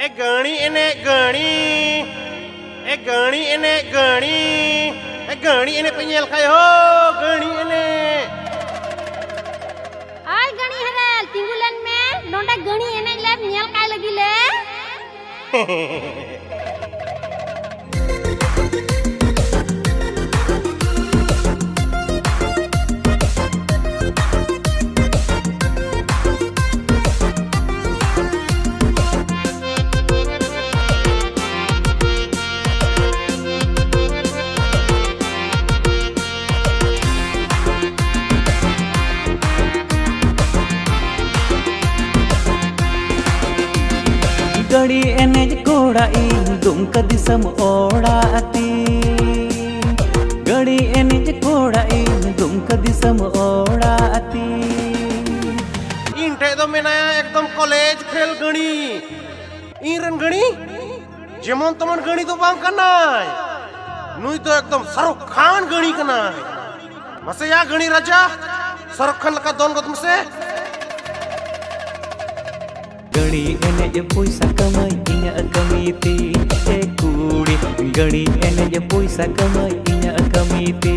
gani ene gani ene gani gani ene penyel kayo gani ene ay gani harel tingulan me nonda gani ene le nyel kay lagi le गड़ी एनेज कोड़ा दुमका दिसम ओड़ाती गड़ी एनेज कोड़ा दुमका दिसम ओड़ाती इन ठे दो मेनाया एकदम college fail गणी इरन गणी जेमन तमन गणी तो बांग कनाय नुई तो एकदम शाहरुख खान गणी कनाय मसे या गणी राजा शाहरुख खान लका दोन गत मसे गड़ी एनेज पैसा कमाई इन्या कमीती ए कूड़ी गड़ी एनेज पैसा कमाई इन्या कमीती